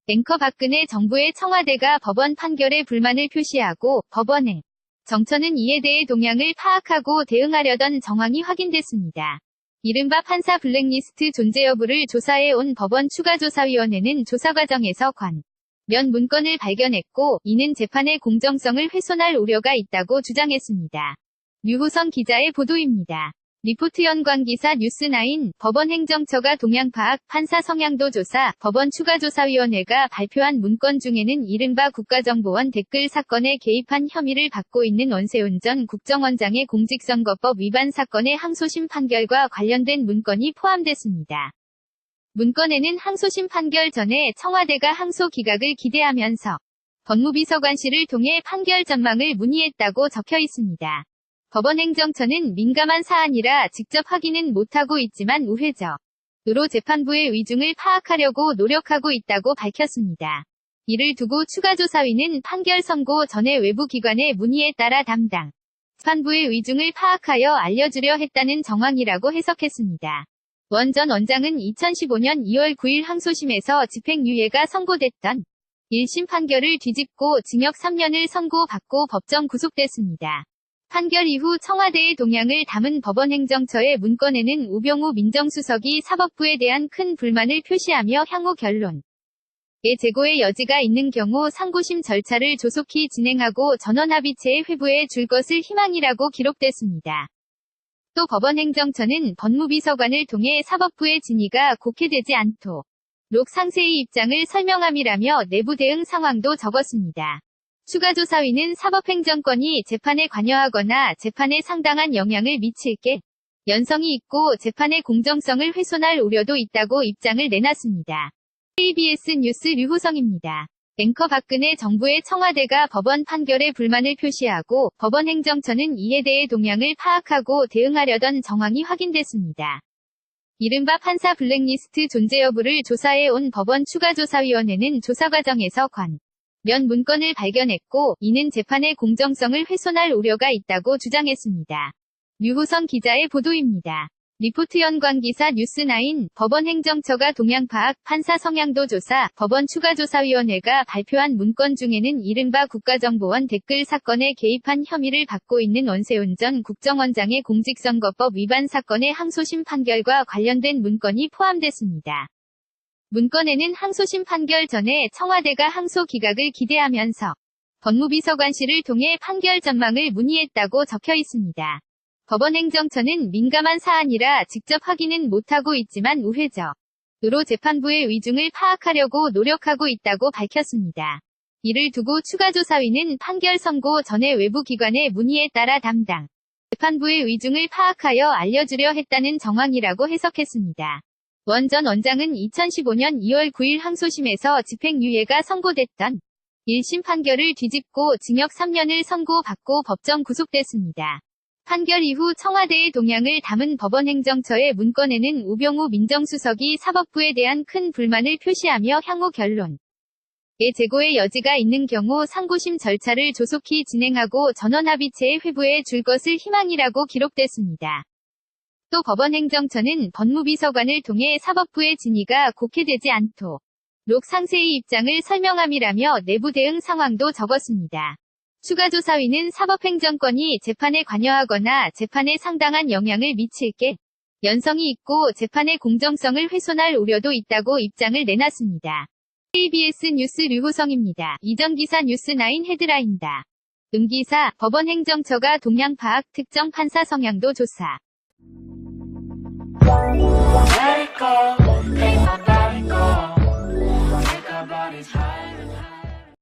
앵커 박근혜 정부의 청와대가 법원 판결에 불만을 표시하고 법원의 정처는 이에 대해 동향을 파악하고 대응하려던 정황이 확인됐습니다. 이른바 판사 블랙리스트 존재 여부를 조사해온 법원 추가조사위원회는 조사 과정에서 관련 문건을 발견했고 이는 재판의 공정성을 훼손할 우려가 있다고 주장했습니다. 류호선 기자의 보도입니다. 리포트 연관기사 뉴스9 법원 행정처가 동향 파악, 판사 성향도 조사, 법원 추가조사위원회가 발표한 문건 중에는 이른바 국가정보원 댓글 사건에 개입한 혐의를 받고 있는 원세훈 전 국정원장의 공직선거법 위반 사건의 항소심 판결과 관련된 문건이 포함됐습니다. 문건에는 항소심 판결 전에 청와대가 항소 기각을 기대하면서 법무비서관실을 통해 판결 전망을 문의했다고 적혀 있습니다. 법원 행정처는 민감한 사안이라 직접 확인은 못하고 있지만 우회적으로 재판부의 의중을 파악하려고 노력하고 있다고 밝혔습니다. 이를 두고 추가조사위는 판결 선고 전에 외부 기관의 문의에 따라 담당 재판부의 의중을 파악하여 알려주려 했다는 정황이라고 해석했습니다. 원 전 원장은 2015년 2월 9일 항소심에서 집행유예가 선고됐던 1심 판결을 뒤집고 징역 3년을 선고받고 법정 구속됐습니다. 판결 이후 청와대의 동향을 담은 법원 행정처의 문건에는 우병우 민정수석이 사법부에 대한 큰 불만을 표시하며 향후 결론의 재고의 여지가 있는 경우 상고심 절차를 조속히 진행하고 전원합의체의 회부에 줄 것을 희망이라고 기록됐습니다. 또 법원 행정처는 법무비서관을 통해 사법부의 진위가 곡해되지 않도록 상세히 입장을 설명함이라며 내부 대응 상황도 적었습니다. 추가조사위는 사법행정권이 재판에 관여하거나 재판에 상당한 영향을 미칠 연성이 있고 재판의 공정성을 훼손할 우려도 있다고 입장을 내놨습니다. KBS 뉴스 류호성입니다. 앵커 박근혜 정부의 청와대가 법원 판결에 불만을 표시하고 법원 행정처는 이에 대해 동향을 파악하고 대응하려던 정황이 확인됐습니다. 이른바 판사 블랙리스트 존재 여부를 조사해온 법원 추가조사위원회는 조사 과정에서 면 문건을 발견했고 이는 재판의 공정성을 훼손할 우려가 있다고 주장했습니다. 류호선 기자의 보도입니다. 리포트 연관기사 뉴스9 법원 행정처가 동향 파악, 판사 성향도 조사, 법원 추가조사위원회가 발표한 문건 중에는 이른바 국가정보원 댓글 사건에 개입한 혐의를 받고 있는 원세훈 전 국정원장의 공직선거법 위반 사건의 항소심 판결과 관련된 문건이 포함됐습니다. 문건에는 항소심 판결 전에 청와대가 항소 기각을 기대하면서 법무비서관실을 통해 판결 전망을 문의했다고 적혀 있습니다. 법원 행정처는 민감한 사안이라 직접 확인은 못하고 있지만 우회적으로 재판부의 의중을 파악하려고 노력하고 있다고 밝혔습니다. 이를 두고 추가조사위는 판결 선고 전에 외부 기관의 문의에 따라 담당 재판부의 의중을 파악하여 알려주려 했다는 정황이라고 해석했습니다. 원 전 원장은 2015년 2월 9일 항소심에서 집행유예가 선고됐던 1심 판결을 뒤집고 징역 3년을 선고받고 법정 구속됐습니다. 판결 이후 청와대의 동향을 담은 법원 행정처의 문건에는 우병우 민정수석이 사법부에 대한 큰 불만을 표시하며 향후 결론의 재고의 여지가 있는 경우 상고심 절차를 조속히 진행하고 전원합의체의 회부에 줄 것을 희망이라고 기록됐습니다. 또 법원 행정처는 법무비서관을 통해 사법부의 진위가 곡해되지 않도록 상세히 입장을 설명함이라며 내부 대응 상황도 적었습니다. 추가조사위는 사법행정권이 재판에 관여하거나 재판에 상당한 영향을 미칠 연성이 있고 재판의 공정성을 훼손할 우려도 있다고 입장을 내놨습니다. KBS 뉴스 류호성입니다. 이전 기사 뉴스9 헤드라인다. 기사, 법원 행정처가 동향 파악 특정 판사 성향도 조사.